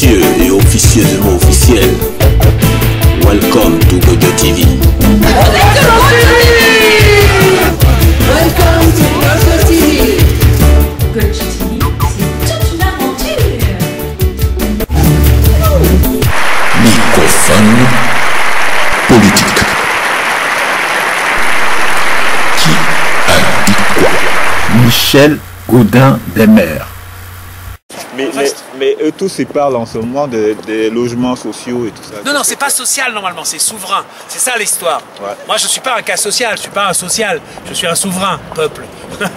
Messieurs et officieusement officiels, welcome to Gogo TV. Welcome to Gogo TV. Gogo TV, c'est toute une aventure. Microphone politique. Qui a dit quoi? Michel Gaudin-Desmaires. Mais eux tous ils parlent en ce moment des logements sociaux et tout ça. Non, non, c'est pas social normalement, c'est souverain. C'est ça l'histoire. Ouais. Moi, je suis pas un cas social, je suis pas un social, je suis un souverain peuple. Ouais.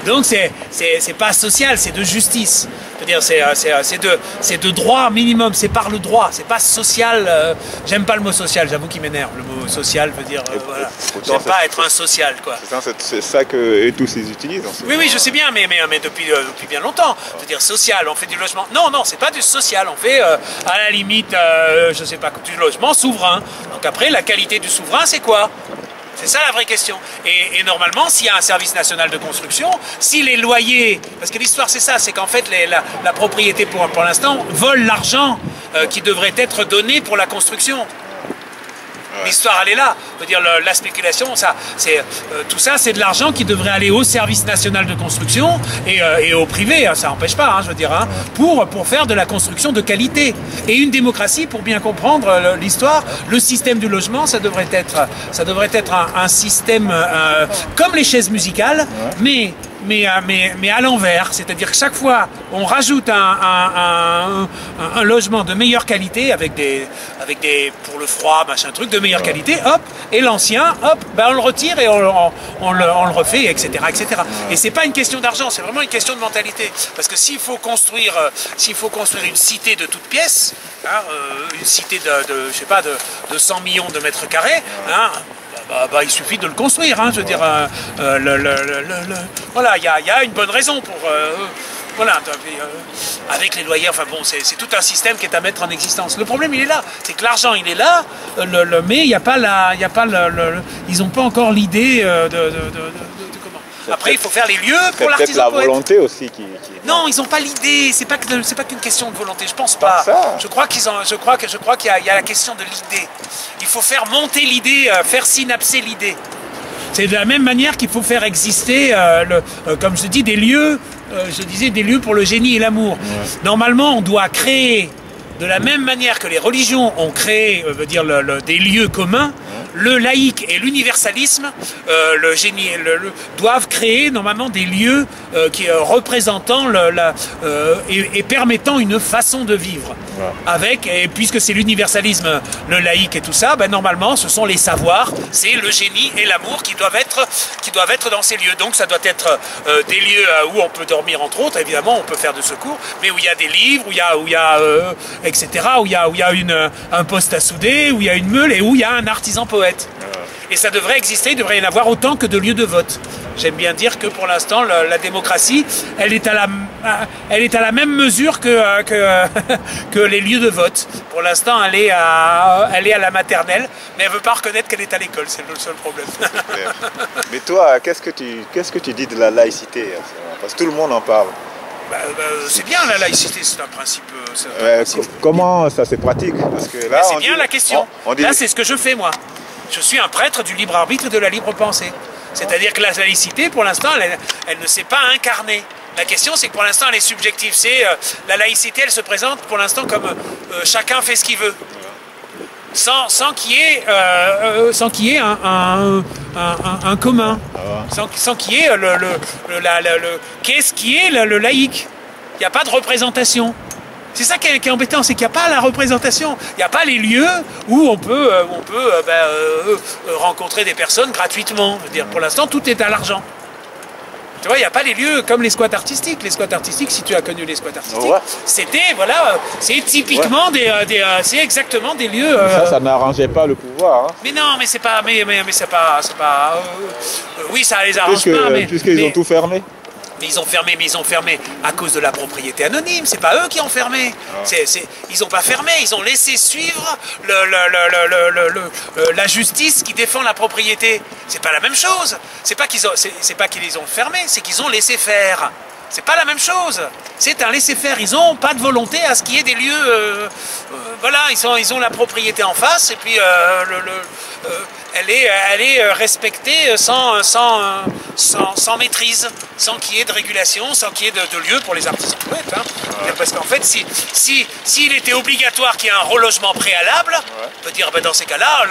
donc c'est pas social, c'est de justice. C'est-à-dire, c'est de droit minimum, c'est par le droit, c'est pas social. J'aime pas le mot social, j'avoue qu'il m'énerve. Le mot social veut dire, voilà. J'aime pas être un social, quoi. C'est ça que eux tous ils utilisent. En ce Oui, je sais bien, mais depuis bien longtemps. C'est-à-dire social, on fait du logement. Non, c'est pas du social, on fait à la limite, je sais pas, du logement souverain. Donc après, la qualité du souverain, c'est quoi? C'est ça la vraie question. Et normalement, s'il y a un service national de construction, si les loyers... Parce que l'histoire, c'est ça, c'est qu'en fait, la propriété, pour l'instant, vole l'argent qui devrait être donné pour la construction. L'histoire, elle est là. Je veux dire, la spéculation, tout ça, c'est de l'argent qui devrait aller au service national de construction et au privé, hein, ça n'empêche pas, hein, je veux dire, hein, pour faire de la construction de qualité. Et une démocratie, pour bien comprendre l'histoire, le système du logement, ça devrait être un système comme les chaises musicales, mais à l'envers, c'est-à-dire que chaque fois on rajoute un logement de meilleure qualité avec des pour le froid, machin truc de meilleure qualité, hop, et l'ancien, hop, ben on le retire et on le refait, etc. Et c'est pas une question d'argent, c'est vraiment une question de mentalité. Parce que s'il faut construire une cité de toutes pièces, hein, une cité je sais pas, de 100 millions de mètres carrés, hein, il suffit de le construire, hein, je veux dire, voilà, il y a une bonne raison pour, voilà, avec les loyers, enfin bon, c'est tout un système qui est à mettre en existence. Le problème, il est là, c'est que l'argent, il est là, mais il n'y a pas ils n'ont pas encore l'idée de comment. Après, il faut faire les lieux pour l'artisan poète. C'est peut-être la volonté aussi qui... Non, ils n'ont pas l'idée. C'est pas qu'une question de volonté. Je pense pas. Je crois qu'il y a la question de l'idée. Il faut faire monter l'idée, faire synapser l'idée. C'est de la même manière qu'il faut faire exister, comme je dis, des lieux. Je disais des lieux pour le génie et l'amour. Ouais. Normalement, on doit créer de la même manière que les religions ont créé, des lieux communs. Le laïque et l'universalisme, le génie, doivent créer normalement des lieux représentant et permettant une façon de vivre. Ouais. Et puisque c'est l'universalisme, le laïque et tout ça, ben normalement ce sont les savoirs, c'est le génie et l'amour qui doivent être dans ces lieux. Donc ça doit être des lieux où on peut dormir entre autres, évidemment on peut faire de secours, mais où il y a des livres, où il y a etc., où il y a un poste à souder, où il y a une meule et où il y a un artisan poète. Et ça devrait exister, il devrait y en avoir autant que de lieux de vote. J'aime bien dire que pour l'instant, la démocratie, elle est à la même mesure que les lieux de vote. Pour l'instant, elle est à la maternelle, mais elle ne veut pas reconnaître qu'elle est à l'école, c'est le seul problème. Mais toi, qu'est-ce que tu dis de la laïcité? Parce que tout le monde en parle. C'est bien la laïcité, c'est un principe. Comment ça se pratique? Parce que là, c'est bien la question. Là, c'est ce que je fais moi. Je suis un prêtre du libre arbitre et de la libre pensée. C'est-à-dire que la laïcité, pour l'instant, elle ne s'est pas incarnée. La question, c'est que pour l'instant, elle est subjective. La laïcité, elle se présente pour l'instant comme chacun fait ce qu'il veut. Sans qu'il y ait un commun. Sans qu'il y ait qu'est-ce qui est le laïque. Il n'y a pas de représentation. C'est ça qui est embêtant, c'est qu'il n'y a pas la représentation. Il n'y a pas les lieux où on peut rencontrer des personnes gratuitement. Je veux dire, pour l'instant, tout est à l'argent. Tu vois, il n'y a pas les lieux comme les squats artistiques. Les squats artistiques, si tu as connu les squats artistiques, c'était, voilà, c'est typiquement c'est exactement des lieux... Ça n'arrangeait pas le pouvoir. Hein. Mais non, mais c'est pas... c'est pas... oui, ça les arrange pas, mais... Puisqu'ils ont tout fermé. Mais ils ont fermé à cause de la propriété anonyme. C'est pas eux qui ont fermé. Ils n'ont pas fermé. Ils ont laissé suivre la justice qui défend la propriété. C'est pas la même chose. C'est pas qu'ils les ont fermés, c'est qu'ils ont laissé faire. C'est pas la même chose. C'est un laisser-faire. Ils n'ont pas de volonté à ce qu'il y ait des lieux. Voilà, ils ont la propriété en face et puis elle est respectée sans maîtrise, sans qu'il y ait de régulation, sans qu'il y ait de lieu pour les artisans poètes. Hein. Parce qu'en fait, s'il était obligatoire qu'il y ait un relogement préalable, on peut dire ben, dans ces cas-là,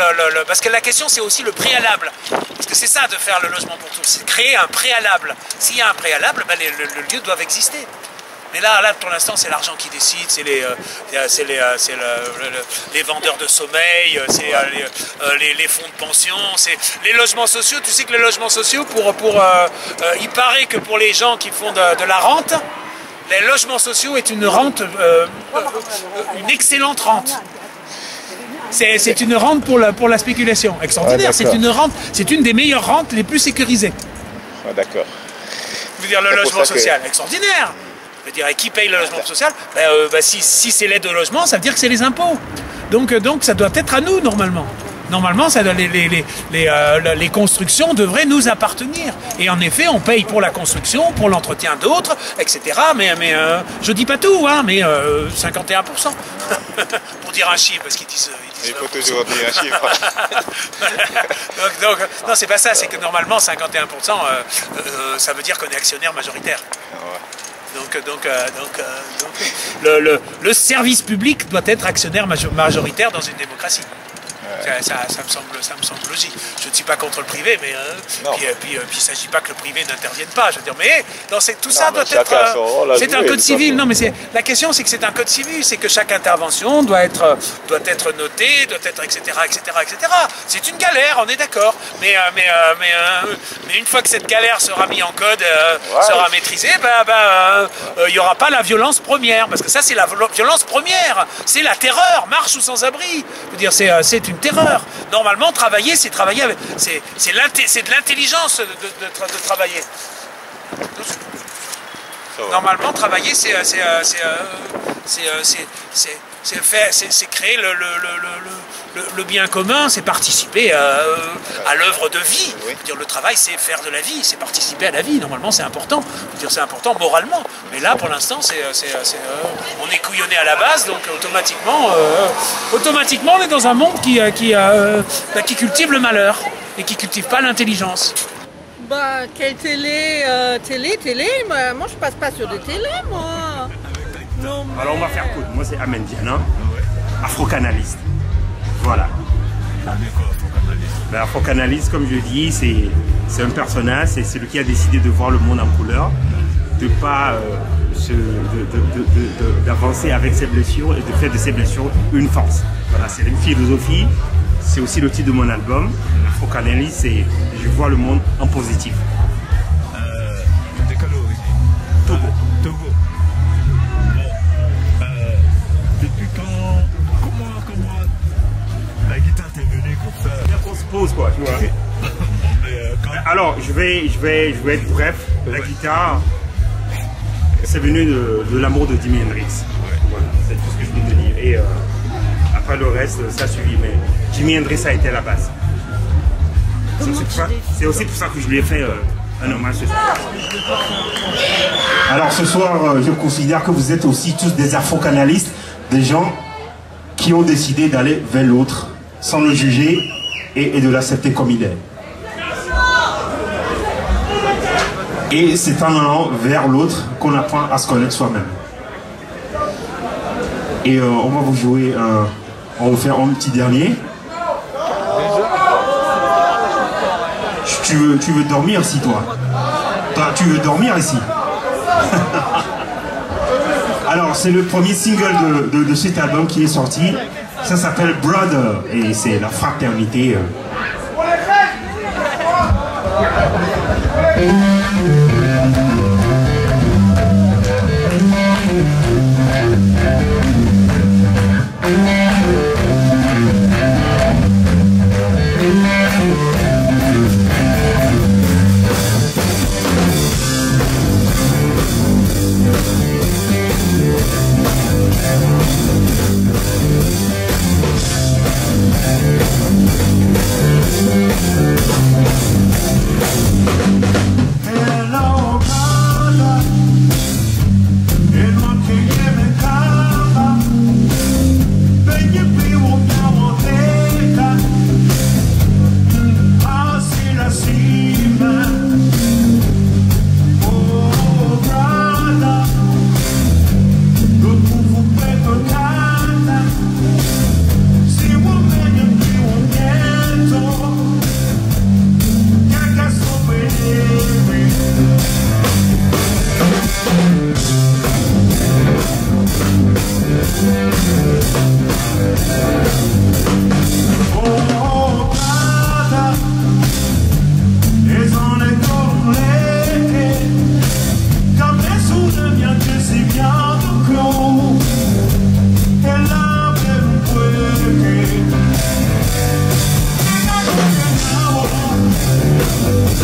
parce que la question c'est aussi le préalable. Parce que c'est ça de faire le logement pour tous, c'est créer un préalable. S'il y a un préalable, ben, le lieu doit exister. Mais là, pour l'instant, c'est l'argent qui décide, c'est les vendeurs de sommeil, c'est les fonds de pension, c'est les logements sociaux. Tu sais que les logements sociaux, il paraît que pour les gens qui font de la rente, les logements sociaux est une rente, une excellente rente. C'est une rente pour la spéculation extraordinaire. C'est une rente, c'est une des meilleures rentes les plus sécurisées. Ah, d'accord. Je veux dire, le logement social, extraordinaire. Je veux dire, et qui paye le logement social? Si c'est l'aide au logement, ça veut dire que c'est les impôts. Donc ça doit être à nous, normalement. Normalement, les constructions devraient nous appartenir. Et en effet, on paye pour la construction, pour l'entretien d'autres, etc. Mais je dis pas tout, hein, mais 51%. Pour dire un chiffre, parce qu'ils disent... Il faut toujours dire un chiffre. Non, c'est pas ça, c'est que normalement, 51%, ça veut dire qu'on est actionnaire majoritaire. Donc, le service public doit être actionnaire majoritaire dans une démocratie. Ça me semble logique. Je ne suis pas contre le privé, mais puis il ne s'agit pas que le privé n'intervienne pas. Je veux dire, mais tout ça doit être. C'est un code civil. Non, mais la question, c'est que c'est un code civil. C'est que chaque intervention doit être notée, doit être etc. C'est une galère, on est d'accord. Mais une fois que cette galère sera mise en code, sera maîtrisée, il n'y aura pas la violence première, parce que ça, c'est la violence première. C'est la terreur, marche ou sans abri. Je veux dire, c'est une terreur. Normalement, travailler, c'est travailler avec. C'est de l'intelligence de travailler. Normalement, travailler, c'est créer le bien commun, c'est participer à l'œuvre de vie. Dire, le travail, c'est faire de la vie, c'est participer à la vie. Normalement, c'est important. Dire, c'est important moralement. Mais là, pour l'instant, on est couillonné à la base, donc automatiquement, on est dans un monde qui cultive le malheur et qui cultive pas l'intelligence. Bah, quelle télé moi je passe pas sur des télés, moi. Non, mais... Alors on va faire cool. Moi c'est Ahmed Diana, afro-canaliste. Voilà. Ben, afro-canaliste, comme je dis, c'est un personnage, c'est celui qui a décidé de voir le monde en couleur, de pas d'avancer avec ses blessures et de faire de ses blessures une force. Voilà, c'est une philosophie. C'est aussi le titre de mon album. Afro-canaliste, c'est je vois le monde en positif. De quelle origine? Togo. Bon, depuis quand, comment la guitare t'est venue comme ça? Bien qu'on se pose quoi, tu vois. Alors, je vais être bref. La guitare, c'est venu de l'amour de Jimi Hendrix. Voilà, c'est tout ce que je peux te dire. Et après le reste, ça suivi. Mais Jimi Hendrix a été la base. C'est aussi pour ça que je lui ai fait un hommage ce soir. Alors ce soir, je considère que vous êtes aussi tous des afro-canalistes, des gens qui ont décidé d'aller vers l'autre, sans le juger et de l'accepter comme il est. Et c'est en allant vers l'autre qu'on apprend à se connaître soi-même. Et on va vous jouer, on va vous faire un petit dernier. Tu veux dormir ici, toi? Tu veux dormir ici? Alors, c'est le premier single de cet album qui est sorti. Ça s'appelle Brother et c'est la fraternité. Hello, Yeah.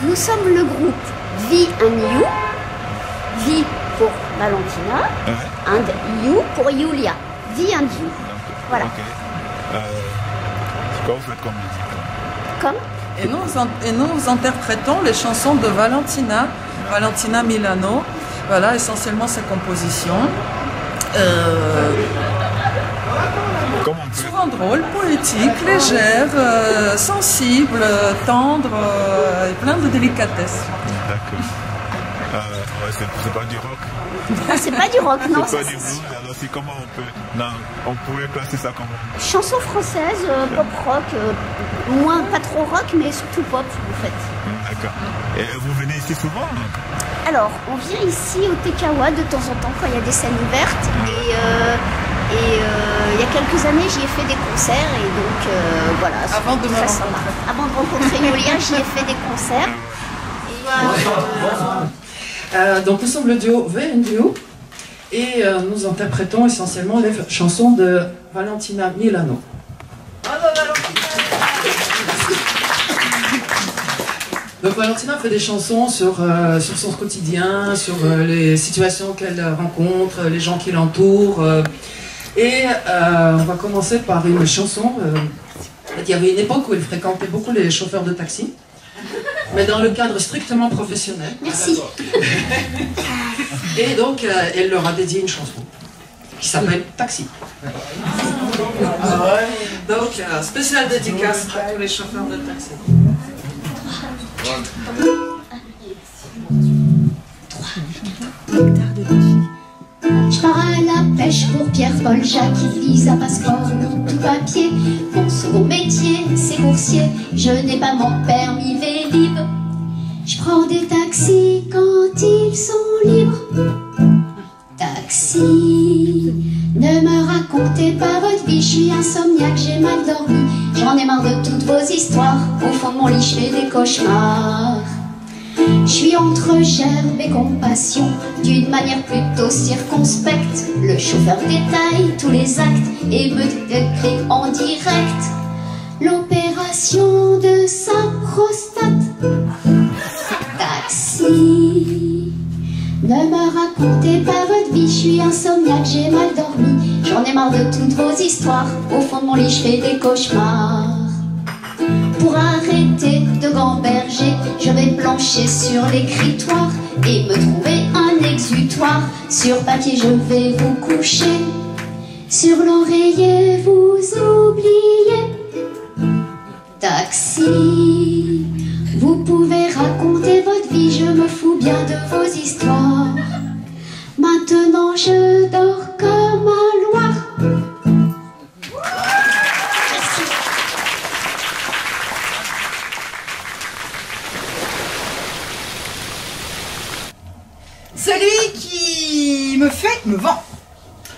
Nous sommes le groupe V and You. V pour Valentina, and You pour Julia. V and You. Voilà. Ok. C'est quoi vous faites comme musique? Comme Et nous interprétons les chansons de Valentina, Valentina Milano. Voilà, essentiellement ses compositions. Souvent drôles, poétiques, légères, sensibles, tendres et plein de délicatesse. D'accord. C'est pas du rock. C'est pas du rock, non. C'est pas du blues, alors c'est comment on peut... Non, on pourrait classer ça comment? Chanson française, pop rock, moins pas trop rock, mais surtout pop en fait. D'accord. Et vous venez ici souvent? Alors, on vient ici au Tekawa de temps en temps quand il y a des scènes ouvertes. Et il y a quelques années, j'y ai fait des concerts et donc voilà. Avant de me très sympa. Avant de rencontrer Julia, j'y ai fait des concerts. Donc nous sommes le duo V and You et nous interprétons essentiellement les chansons de Valentina Milano. Donc Valentina fait des chansons sur son quotidien, sur les situations qu'elle rencontre, les gens qui l'entourent. Et on va commencer par une chanson. Il y avait une époque où elle fréquentait beaucoup les chauffeurs de taxi, mais dans le cadre strictement professionnel. Merci. Et donc elle leur a dédié une chanson qui s'appelle Taxi. Donc spéciale dédicace à tous les chauffeurs de taxi. Je pars à la pêche pour Pierre-Paul Jacques, qui vise à passeport tout papier. Mon second métier, c'est coursier, je n'ai pas mon permis Vélib. Je prends des taxis quand ils sont libres. Taxi, ne me racontez pas votre vie, je suis insomniaque, j'ai mal dormi. J'en ai marre de toutes vos histoires, au fond de mon lit je fais des cauchemars. Je suis entre gerbe et compassion, d'une manière plutôt circonspecte. Le chauffeur détaille tous les actes et me décrit en direct l'opération de sa prostate. Taxi, ne me racontez pas votre vie, je suis insomniaque, j'ai mal dormi. J'en ai marre de toutes vos histoires, au fond de mon lit je fais des cauchemars. Pour arrêter de gamberger, je vais plancher sur l'écritoire et me trouver un exutoire. Sur papier je vais vous coucher, sur l'oreiller vous oubliez. Taxi, vous pouvez raconter votre vie, je me fous bien de vos histoires. Maintenant je dors comme un loir. Celui qui me fait, me vend.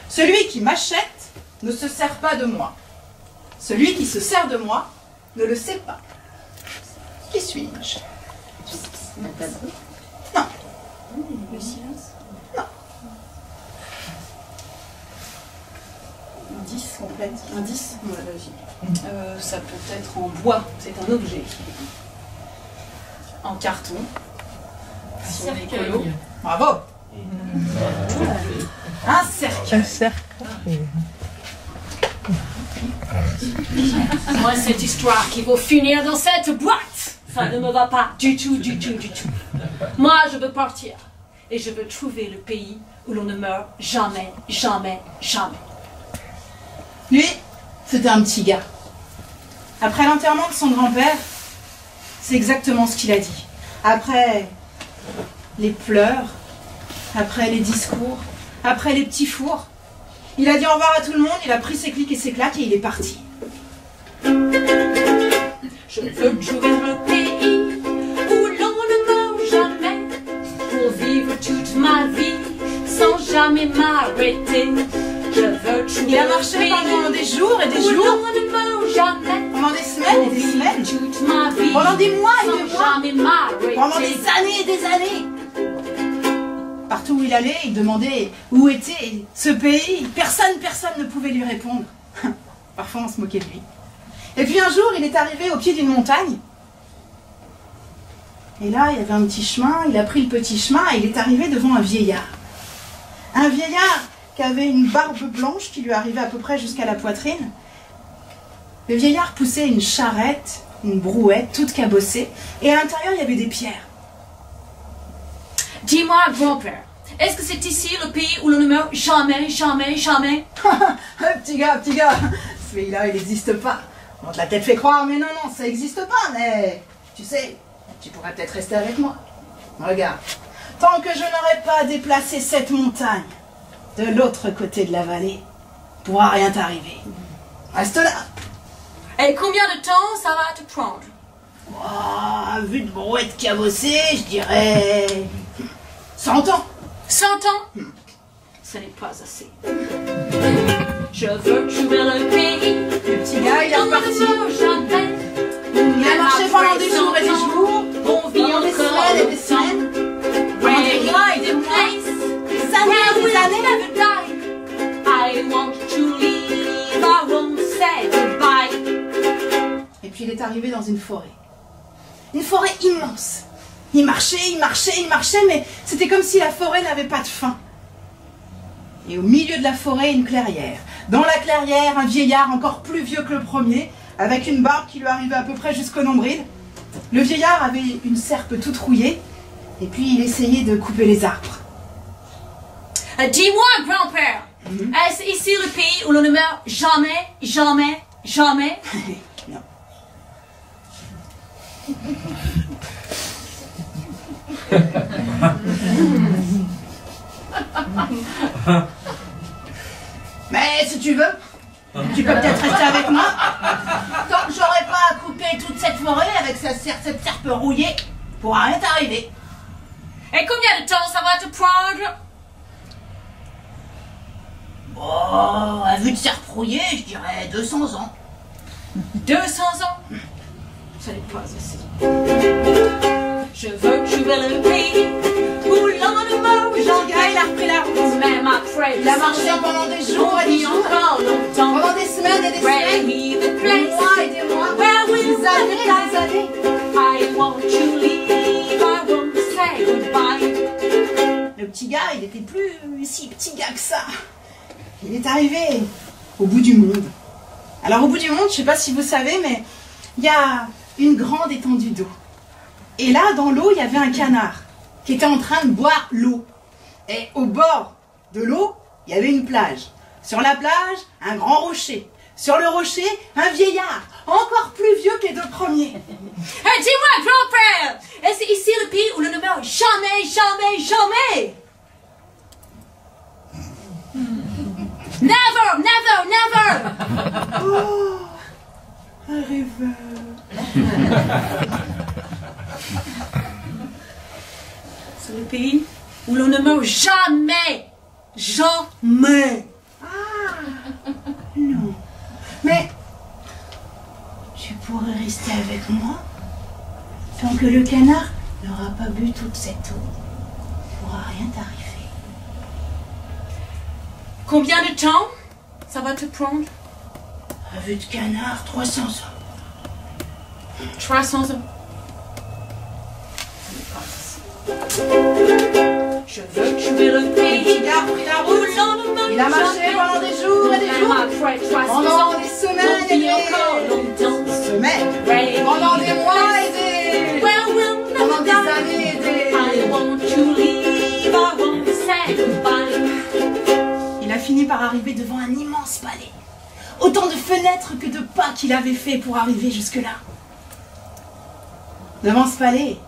Celui qui m'achète ne se sert pas de moi. Celui qui se sert de moi ne le sait pas. Qui suis-je? Non. Le silence? Non. Un 10 complète. Un 10? Ça peut être en bois, c'est un objet. En carton. Si on est écolo. Bravo. Un cercle. Un cercle. Moi, cette histoire qui va finir dans cette boîte, ça ne me va pas du tout, du tout, du tout. Moi, je veux partir. Et je veux trouver le pays où l'on ne meurt jamais, jamais, jamais. Lui, c'était un petit gars. Après l'enterrement de son grand-père, c'est exactement ce qu'il a dit. Après les pleurs, après les discours, après les petits fours, il a dit au revoir à tout le monde, il a pris ses clics et ses claques et il est parti. Je veux trouver le pays où l'on ne meurt jamais, pour vivre toute ma vie sans jamais m'arrêter. Je veux trouver il a marché pendant des jours et des jours, où l'on ne meurt jamais, pendant des semaines et des semaines, toute ma vie, pendant des mois et des mois, jamais m'arrêter, pendant des années et des années. Partout où il allait, il demandait où était ce pays. Personne ne pouvait lui répondre. Parfois, on se moquait de lui. Et puis un jour, il est arrivé au pied d'une montagne. Et là, il y avait un petit chemin, il a pris le petit chemin et il est arrivé devant un vieillard. Un vieillard qui avait une barbe blanche qui lui arrivait à peu près jusqu'à la poitrine. Le vieillard poussait une charrette, une brouette toute cabossée, et à l'intérieur, il y avait des pierres. Dis-moi, grand-père, est-ce que c'est ici le pays où l'on ne meurt jamais, jamais, jamais? Petit gars, ce pays-là, il n'existe pas. On te l'a peut-être fait croire, mais non, ça n'existe pas, mais tu sais, tu pourrais peut-être rester avec moi. Regarde, tant que je n'aurai pas déplacé cette montagne de l'autre côté de la vallée, il ne pourra rien t'arriver. Reste là. Et combien de temps ça va te prendre? Oh, vu de brouette cabossée, je dirais 100 ans. 100 ans? Ce n'est pas assez. Je veux trouver le pays. Le petit gars, il est reparti. Il a marché pendant des jours et des jours, pendant des semaines et des semaines, pendant des mois et des mois, des années et des années. I want to leave, I won't say goodbye. Et puis il est arrivé dans une forêt. Une forêt immense. Il marchait, mais c'était comme si la forêt n'avait pas de fin. Et au milieu de la forêt, une clairière. Dans la clairière, un vieillard encore plus vieux que le premier, avec une barbe qui lui arrivait à peu près jusqu'au nombril. Le vieillard avait une serpe toute rouillée, et puis il essayait de couper les arbres. Dis-moi, grand-père, est-ce ici le pays où l'on ne meurt jamais, jamais, jamais? Non. Mais si tu veux, tu peux peut-être rester avec moi. Tant que j'aurai pas à couper toute cette forêt avec cette serpe rouillée, pourra rien t'arriver. Et combien de temps ça va te prendre? Oh, à vue de serpe rouillée, je dirais 200 ans. 200 ans? Ce n'est pas assez. Je veux trouver le pays où l'on ne meurt jamais. Il a repris la route. Même après, il a marché pendant des jours et des jours, encore longtemps. Pendant des semaines et des semaines, des mois et des mois, des années et des années. I want to leave, I won't say goodbye. Le petit gars, il était plus si petit gars que ça. Il est arrivé au bout du monde. Alors au bout du monde, je ne sais pas si vous savez, mais il y a une grande étendue d'eau. Et là, dans l'eau, il y avait un canard qui était en train de boire l'eau. Et au bord de l'eau, il y avait une plage. Sur la plage, un grand rocher. Sur le rocher, un vieillard, encore plus vieux que les deux premiers. Hey, dis-moi, grand-père, est-ce ici le pays où l'on ne meurt jamais, jamais, jamais? Never, never, never. Oh, un rêveur. C'est le pays où l'on ne meurt jamais, jamais. Ah, non. Mais tu pourrais rester avec moi tant que le canard n'aura pas bu toute cette eau. Il ne pourra rien t'arriver. Combien de temps ça va te prendre? À vue de canard, 300 ans. 300 ans. Je veux trouver le pays. Il a pris la route. Il a marché pendant des jours et des jours. Pendant des semaines et des semaines. Pendant des mois et des... Pendant des années et des... Il a fini par arriver devant un immense palais. Autant de fenêtres que de pas qu'il avait fait pour arriver jusque-là. Devant ce palais,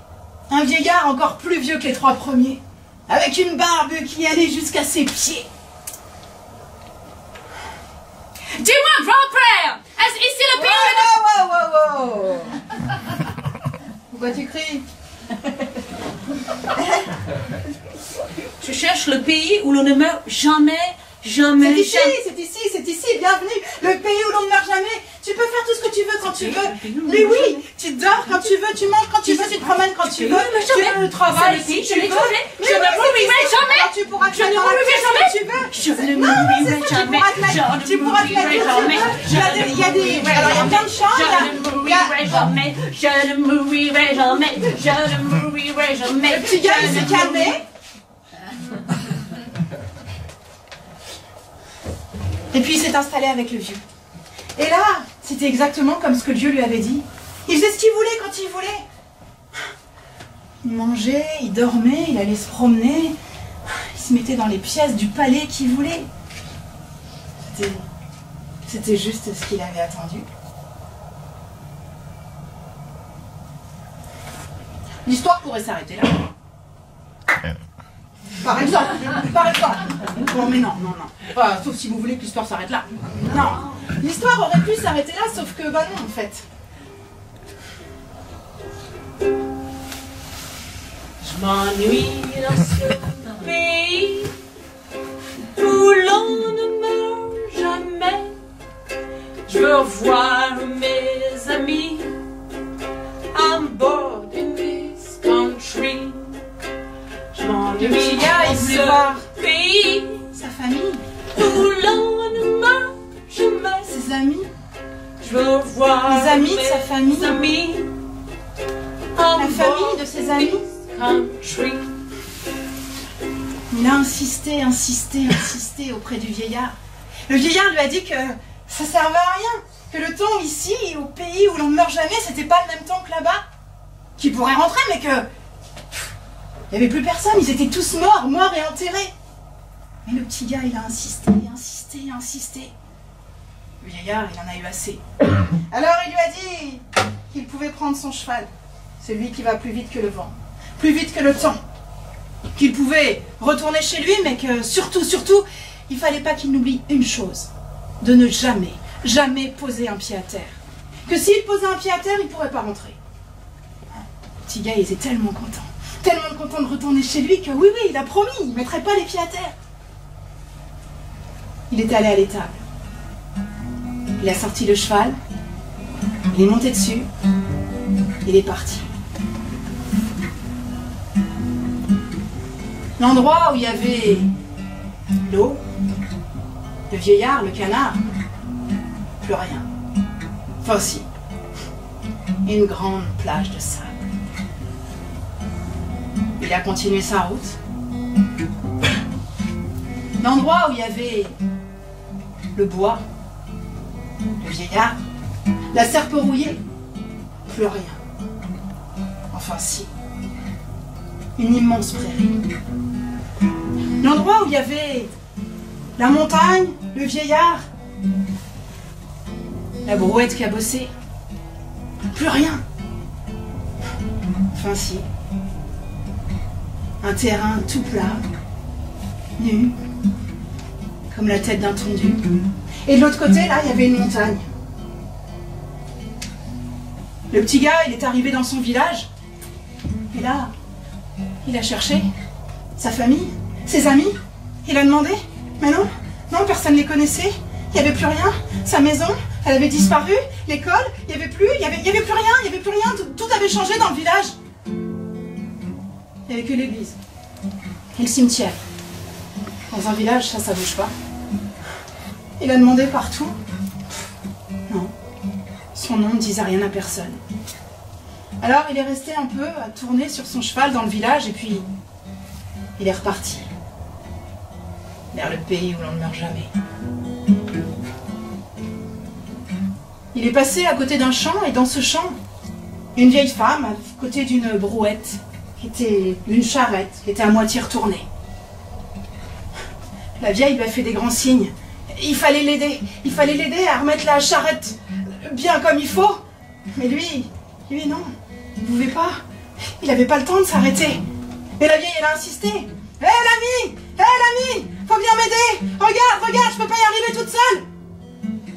un vieillard encore plus vieux que les trois premiers, avec une barbe qui allait jusqu'à ses pieds. Dis-moi, grand-père, est-ce ici le pays wow. Pourquoi tu cries? Je cherche le pays où l'on ne meurt jamais, jamais, C'est ici, bienvenue. Le pays où l'on ne meurt jamais. Tu tu peux faire tout ce que tu veux quand tu veux. Mais oui, tu dors quand tu veux, tu manges quand tu veux, tu te promènes quand tu veux. Tu vas au travail si tu veux. Je ne mourrai jamais. Tu pourras te Je ne mettre dans mourrai la jamais. tu veux. Je ne mourrai jamais. Tu pourras te mettre jamais. Il y a des, alors il y a plein de chants. Je ne mourrai jamais. Je ne mourrai jamais. Je ne mourrai jamais. Le petit gars, il s'est calmé. Et puis il s'est installé avec le vieux. Et là, c'était exactement comme ce que Dieu lui avait dit. Il faisait ce qu'il voulait quand il voulait. Il mangeait, il dormait, il allait se promener. Il se mettait dans les pièces du palais qu'il voulait. C'était juste ce qu'il avait attendu. L'histoire pourrait s'arrêter là. Par exemple. Bon, mais non. Enfin, sauf si vous voulez que l'histoire s'arrête là. Non. L'histoire aurait pu s'arrêter là, sauf que, bah non, en fait. Je m'ennuie dans ce pays où l'on ne meurt jamais. Je veux revoir mes amis on board in this country. Je m'ennuie dans ce pays, sa famille, où l'on ne meurt jamais. Ses amis, je veux voir les amis de sa famille, la famille de ses amis. Country. Il a insisté auprès du vieillard. Le vieillard lui a dit que ça servait à rien, que le temps ici, au pays où l'on ne meurt jamais, c'était pas le même temps que là-bas. Qu'il pourrait rentrer, mais que il n'y avait plus personne, ils étaient tous morts et enterrés. Mais le petit gars, il a insisté. Le vieillard, il en a eu assez. Alors il lui a dit qu'il pouvait prendre son cheval, celui qui va plus vite que le vent, plus vite que le temps, qu'il pouvait retourner chez lui, mais que surtout, il fallait pas qu'il n'oublie une chose, de ne jamais poser un pied à terre. Que s'il posait un pied à terre, il ne pourrait pas rentrer. Le petit gars, il était tellement content de retourner chez lui que oui, il a promis, il ne mettrait pas les pieds à terre. Il est allé à l'étable. Il a sorti le cheval, il est monté dessus, il est parti. L'endroit où il y avait l'eau, le vieillard, le canard, plus rien. Enfin si, une grande plage de sable. Il a continué sa route. L'endroit où il y avait le bois, le vieillard, la serpe rouillée, plus rien. Enfin si, une immense prairie. L'endroit où il y avait la montagne, le vieillard, la brouette cabossée, plus rien. Enfin si, un terrain tout plat, nu, comme la tête d'un tondu. Et de l'autre côté, là, il y avait une montagne. Le petit gars, il est arrivé dans son village. Et là, il a cherché sa famille, ses amis. Il a demandé. Mais non, personne ne les connaissait. Il n'y avait plus rien. Sa maison, elle avait disparu. L'école, il n'y avait plus rien. Tout avait changé dans le village. Il n'y avait que l'église. Et le cimetière. Dans un village, ça bouge pas. Il a demandé partout. Non. Son nom ne disait rien à personne. Alors il est resté un peu à tourner sur son cheval dans le village et puis il est reparti. Vers le pays où l'on ne meurt jamais. Il est passé à côté d'un champ et dans ce champ, une vieille femme à côté d'une brouette, qui était une charrette, qui était à moitié retournée. La vieille lui a fait des grands signes. Il fallait l'aider à remettre la charrette bien comme il faut. Mais lui non, il ne pouvait pas. Il n'avait pas le temps de s'arrêter. Et la vieille, elle a insisté. Hé l'ami, faut venir m'aider. Regarde, je peux pas y arriver toute seule.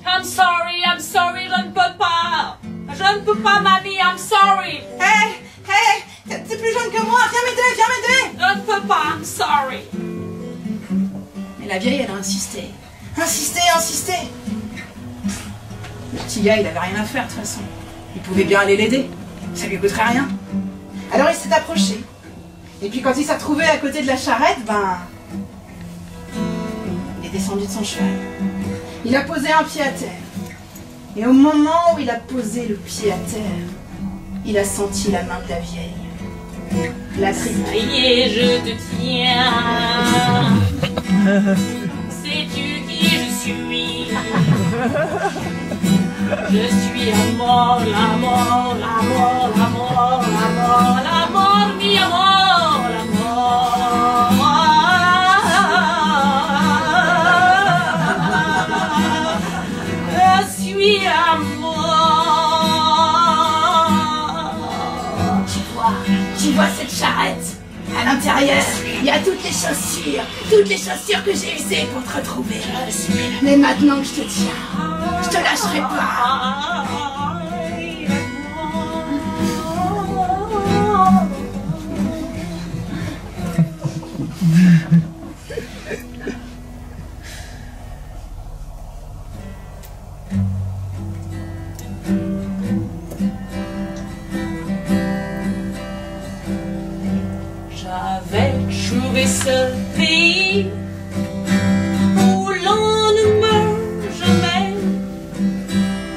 I'm sorry, je ne peux pas. Je ne peux pas, mamie, I'm sorry. Hé, t'es plus jeune que moi, viens m'aider. Je ne peux pas, I'm sorry. Mais la vieille, elle a insisté. Le petit gars, il avait rien à faire de toute façon. Il pouvait bien aller l'aider. Ça lui coûterait rien. Alors il s'est approché. Et puis quand il s'est retrouvé à côté de la charrette, ben... il est descendu de son cheval. Il a posé un pied à terre. Et au moment où il a posé le pied à terre, il a senti la main de la vieille. La triple. Ça y est, je te tiens. Sais-tu qui je suis? Je suis la mort, la mort, la mort, la mort, la mort, la mort, mi amor, la mort. Je suis la mort. Tu vois cette charrette? À l'intérieur, il y a toutes les chaussures que j'ai usées pour te retrouver. Mais maintenant que je te tiens, je te lâcherai pas. J'avais trouvé ce pays où l'on ne meurt jamais.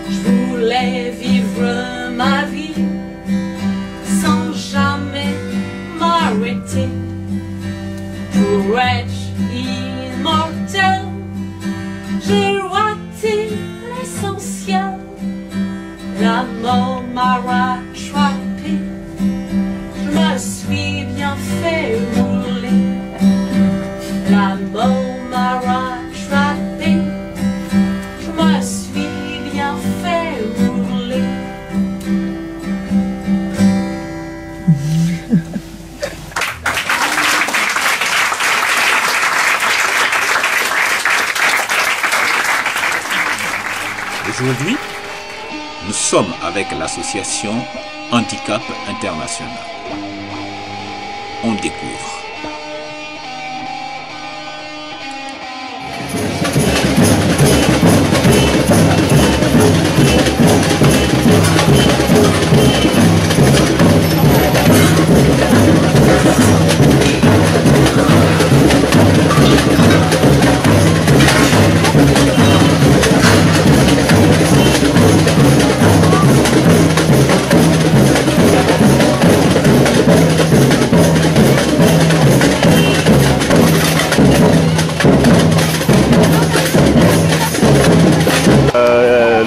Je voulais vivre ma vie sans jamais m'arrêter. Pour être immortel, j'ai raté l'essentiel. La mort m'a rattrapé. Je me suis bien fait rouler. La mort m'a rattrapé. Je me suis bien fait rouler. Aujourd'hui, nous sommes avec l'association Handicap International. On découvre.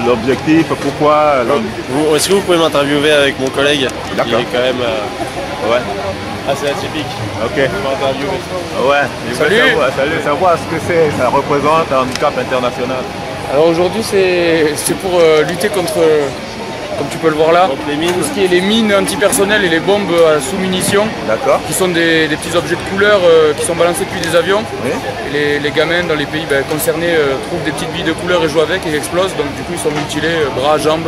L'objectif, pourquoi Est-ce que vous pouvez m'interviewer avec mon collègue? D'accord. Il est quand même ouais. assez atypique. Ok. M'interviewer. Ouais, je veux savoir ce que c'est, ça représente un handicap international. Alors aujourd'hui c'est pour lutter contre, comme tu peux le voir là, tout ce qui est les mines antipersonnelles et les bombes à sous-munitions, qui sont des petits objets de couleur qui sont balancés depuis des avions. Oui. Et les gamins dans les pays concernés trouvent des petites billes de couleur et jouent avec et explosent, donc du coup ils sont mutilés, bras, jambes.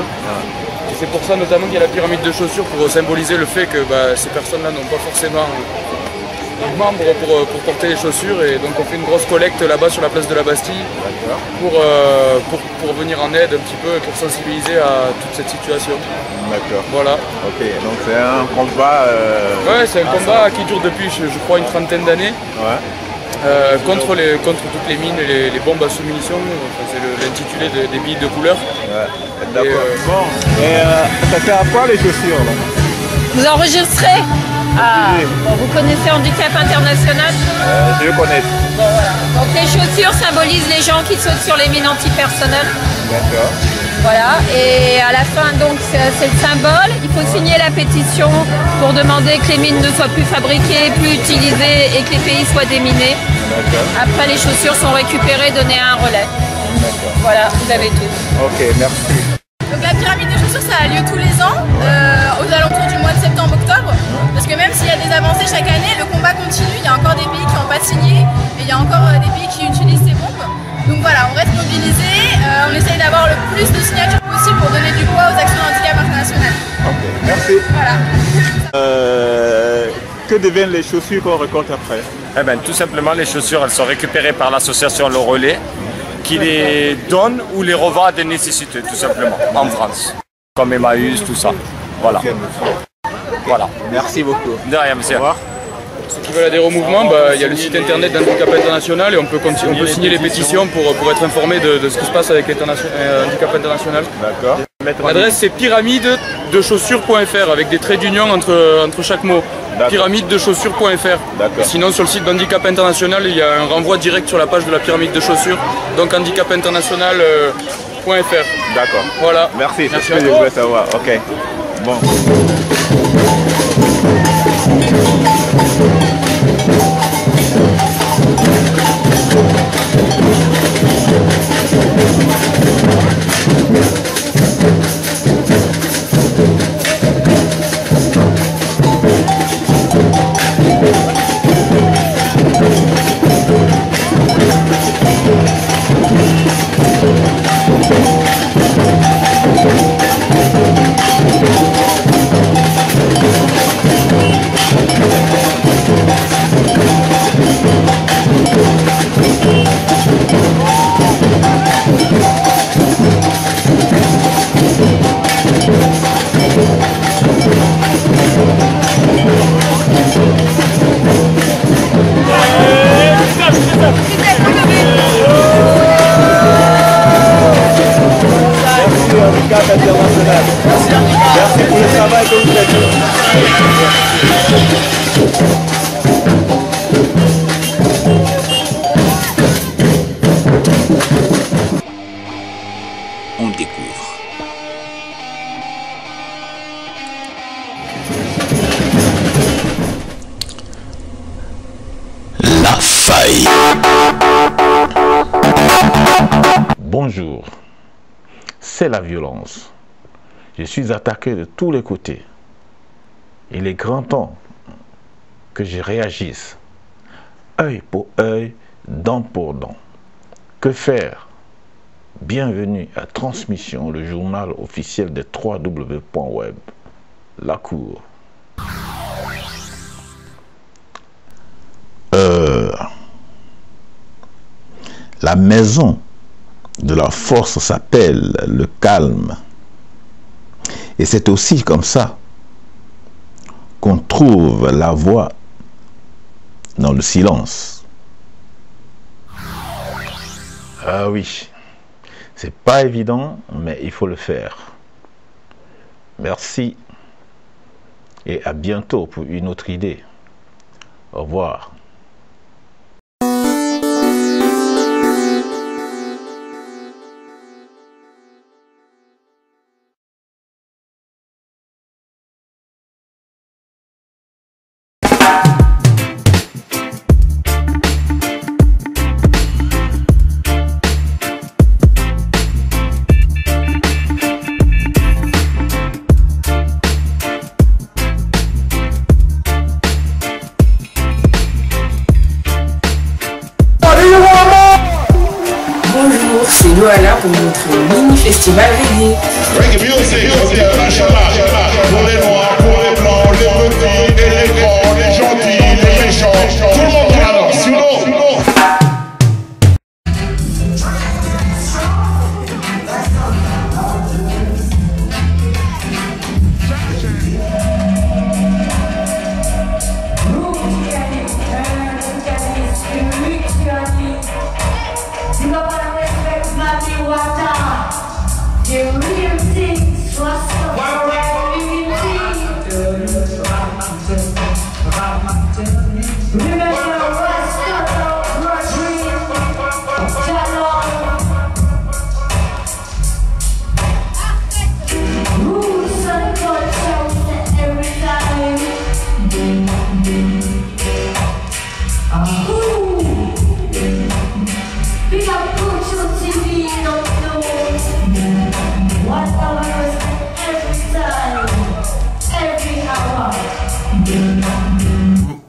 Et c'est pour ça notamment qu'il y a la pyramide de chaussures pour symboliser le fait que ces personnes-là n'ont pas forcément de membres pour porter les chaussures, et donc on fait une grosse collecte là-bas sur la place de la Bastille pour venir en aide un petit peu et pour sensibiliser à toute cette situation. D'accord. Voilà. Ok, donc c'est un combat... Ouais, c'est un combat qui dure depuis je crois une trentaine d'années. Ouais. Contre toutes les mines et les bombes à sous-munitions, c'est l'intitulé des billes de couleur. Ouais, d'accord. Bon, et ça sert à quoi les chaussures là? Vous enregistrez? Ah, bon, vous connaissez Handicap International? Je connais. Bon, voilà. Donc les chaussures symbolisent les gens qui sautent sur les mines antipersonnelles. D'accord. Voilà, et à la fin, donc, c'est le symbole. Il faut signer la pétition pour demander que les mines ne soient plus fabriquées, plus utilisées et que les pays soient déminés. Après, les chaussures sont récupérées, données à un relais. Voilà, vous avez tout. Ok, merci. Donc la pyramide des chaussures, ça a lieu tous les ans, aux alentours du mois de septembre-octobre. Parce que même s'il y a des avancées chaque année, le combat continue. Il y a encore des pays qui n'ont pas signé, et il y a encore des pays qui utilisent ces bombes. Donc voilà, on reste mobilisés, on essaye d'avoir le plus de signatures possible pour donner du poids aux actions de handicap internationales. Ok, merci. Voilà. Que deviennent les chaussures qu'on récolte après? Eh ben, tout simplement, les chaussures elles sont récupérées par l'association Le Relais qui les donne ou les revend à des nécessités, tout simplement, en France. Comme Emmaüs, tout ça. Voilà. Voilà. Merci beaucoup. De rien, monsieur. Au revoir. Ceux qui veulent adhérer au mouvement, il y a le site internet d'Handicap International et on peut signer les pétitions pour être informé de ce qui se passe avec Handicap International. D'accord. L'adresse c'est pyramidedechaussures.fr avec des traits d'union entre chaque mot. Pyramidedechaussures.fr. Sinon sur le site d'Handicap International, il y a un renvoi direct sur la page de la pyramide de chaussures. Donc handicapinternational.fr. D'accord. Voilà. Merci, c'est Merci ce que je voulais savoir. Ok. Bon. Merci pour le travail que vous faites. On découvre. La faille. Bonjour, c'est la violence. Je suis attaqué de tous les côtés. Il est grand temps que je réagisse. Œil pour œil, dent pour dent. Que faire? Bienvenue à Transmission, le journal officiel des 3W.web. La Cour. La maison de la force s'appelle le calme. Et c'est aussi comme ça qu'on trouve la voix dans le silence. Ah oui, c'est pas évident, mais il faut le faire. Merci et à bientôt pour une autre idée. Au revoir. Bonjour, c'est Noala pour notre mini-festival reggae. Reggae music, pour les noirs, pour les blancs, les petits et les grands, les gentils, les méchants, tout le monde dans la danse, you know.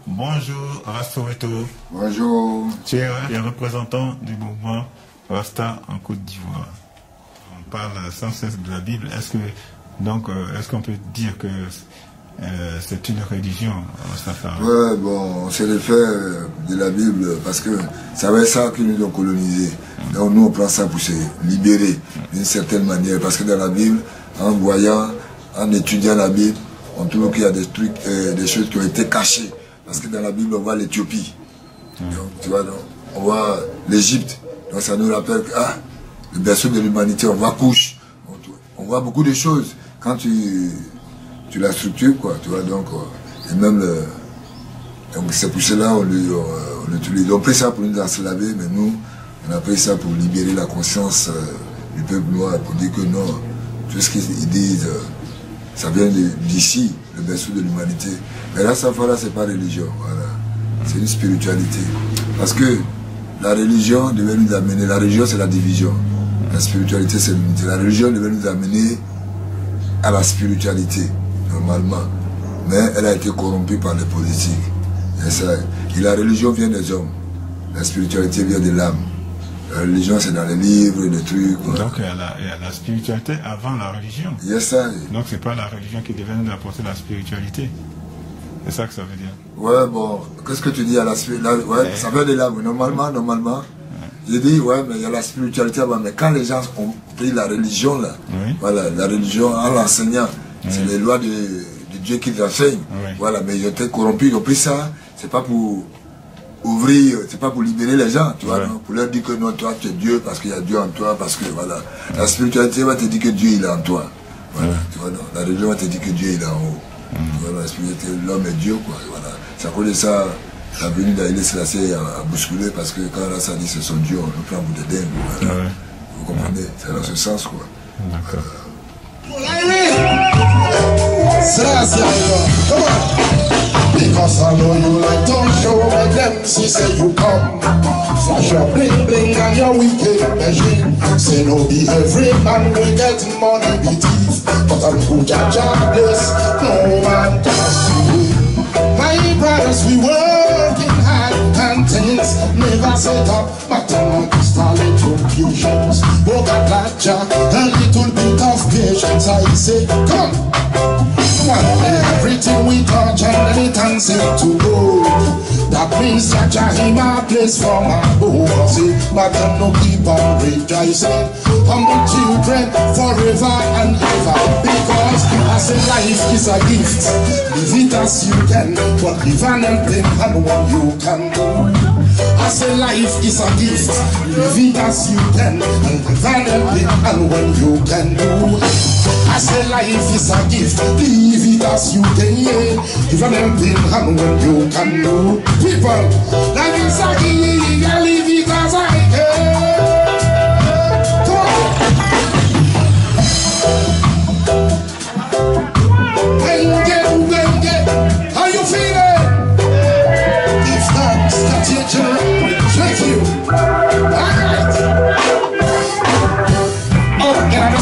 Bonjour, Rastoreto. Bonjour. Tu es un représentant du mouvement Rasta en Côte d'Ivoire. On parle sans cesse de la Bible. Est-ce qu'on peut dire que c'est une religion, Rastafari. Ouais, bon, c'est le fait de la Bible, parce que ça va être ça qui nous ont colonisés. Donc nous, on prend ça pour se libérer d'une certaine manière, parce que dans la Bible, en voyant, en étudiant la Bible, on trouve qu'il y a des trucs, des choses qui ont été cachées. Parce que dans la Bible, on voit l'Éthiopie. Donc, tu vois, donc, on voit l'Égypte. Donc ça nous rappelle que, le berceau de l'humanité, on voit couche. On voit beaucoup de choses. Quand tu la structures, quoi, tu vois, donc, et même donc c'est pour cela on utilise. On pris ça pour nous enslaver, mais nous, on a pris ça pour libérer la conscience du peuple noir, pour dire que non, tout ce qu'ils disent, ça vient d'ici, le berceau de l'humanité. Mais là, ça, voilà, c'est pas religion, voilà. C'est une spiritualité. Parce que la religion devait nous amener, la religion c'est la division, la spiritualité c'est l'unité. La religion devait nous amener à la spiritualité, normalement. Mais elle a été corrompue par les politiques. Et la religion vient des hommes. La spiritualité vient de l'âme. La religion, c'est dans les livres, les trucs. Donc il y a la spiritualité avant la religion. Yes, ça. Donc c'est pas la religion qui devait nous apporter la spiritualité. C'est ça que ça veut dire. Ouais, bon, qu'est-ce que tu dis à la spiritualité? Ouais, ça vient de l'âme. Normalement. J'ai dit, ouais, mais il y a la spiritualité avant. Mais quand les gens ont pris la religion, là, voilà, la religion en l'enseignant, c'est les lois de Dieu qui enseignent. Voilà, mais ils ont été corrompus, ils ont pris ça, c'est pas pour ouvrir, c'est pas pour libérer les gens, tu vois, non, pour leur dire que non, toi tu es Dieu parce qu'il y a Dieu en toi, parce que voilà, la spiritualité va te dire que Dieu il est en toi. Voilà, tu vois, non, la religion va te dire que Dieu il est en haut. Tu vois, la spiritualité, l'homme est Dieu, quoi, voilà. C'est à cause de ça. La venue d'Haïlé Sélassié a bousculé parce que quand là ça dit c'est son Dieu, on le prend pour des dingues. Voilà. Vous comprenez? C'est dans ce sens, quoi. D'accord. Because I know you like to show me them, she say you come. Flash your bling bling and your wicked machine. Say no be every man will get money be thief, but I'm who Jaja bless, no man can you. My brothers we working hard and things never set up, but I'm not starting to patience. Walk at that jack, a little bit of patience. I say, come. Everything we touch and it turns into gold. That means that Jahima place from my home. See, but I'm no keep on rejoicing. Humble children forever and ever. Because I say life is a gift. Live it as you can, but live anything and what you can do. I say life is a gift. Live it as you can, and live anything and what you can do. I say life is a gift, live it as you can, even anything and when you can do. People, life is a gift, live it as I can. Wenge, how you feeling? If not, start your journey, check you. Alright.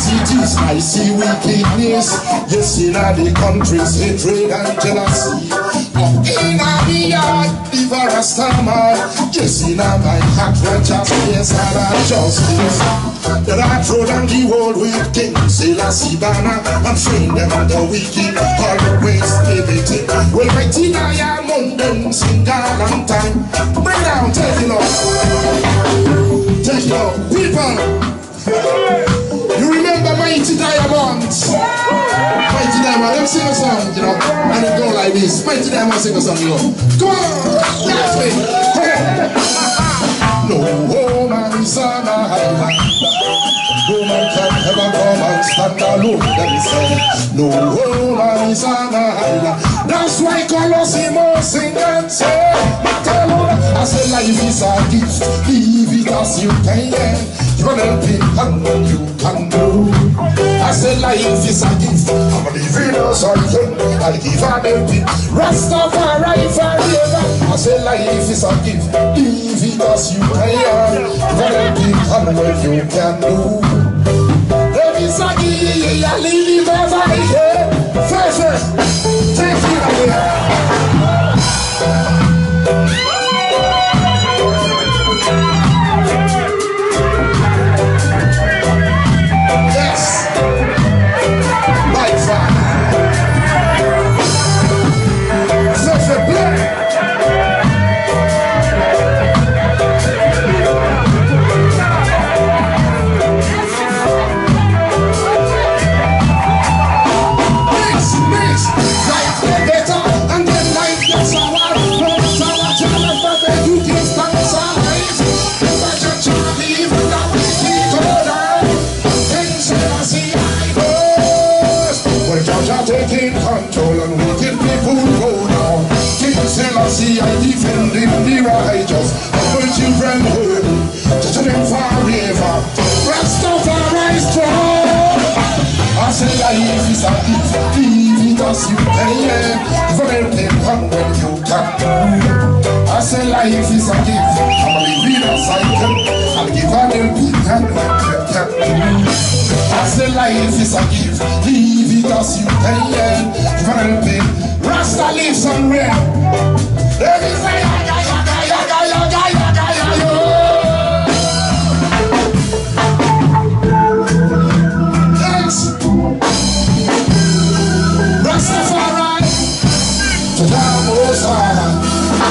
Cities, I see wickedness. Yes, in all the countries, hatred and jealousy. Up in the yard, live a Rastaman. Yes, in my heart, righteousness and justice. The right road and the world with King Selassie Banner, and train them on the wicked, always everything. Well, mighty diamond, them sing a long time. Bring down, take it off. Take it off, people. You remember Mighty Diamonds? Mighty Diamond, let me sing a song, you know, and it go like this. Mighty Diamond sing a song, you know. Come on, dance me. No woman is on a island. No man can ever come and stand alone, them say. No woman is on a island. That's why Colosimo sing and say, I say life is a gift, live it as you can. You can help it and what you can do. I say life is a gift, I'm living as I can. I'll give and help it, Rastafari forever. I say life is a gift, live it as you can. You can help it and what you can do. Life is a gift, I live it as I can. First, take it away. mercy and defending the righteous. Our children home, children forever. Rastafari strong. I say life is a gift, leave it as you can. For helping one when you can. I say life is a gift, I'm a living as I can. I'll give an helping hand when you can. I say life is a gift, leave it as you can. For helping, Rasta live somewhere. There is a yaga, yaga, yaga, yaga, yaga, yaga. Rastafari,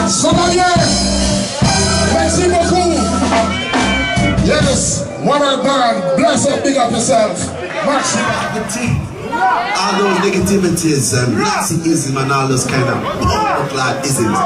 Somalia, merci beaucoup. Yes, what a man, bless up, big up yourself. Max. All those negativities and Nazism and all those kind of like isms.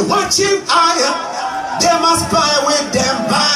Watching higher, they must buy with them buy.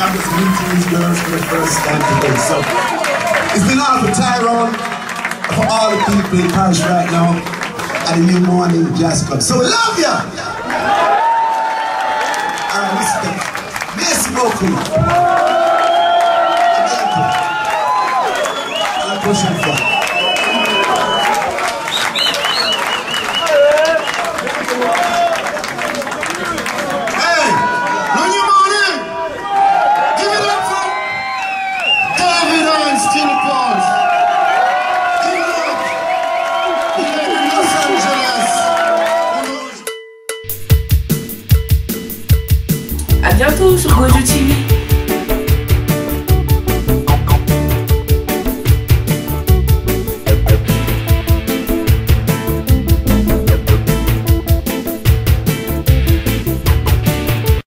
I'm just meeting these girls for the first time today. So it's been all for Tyrone, for all the people in Paris right now at the New Morning Jazz Club. So love ya! Alright, listen. Merci beaucoup. À la prochaine fois. À bientôt sur Gojo TV.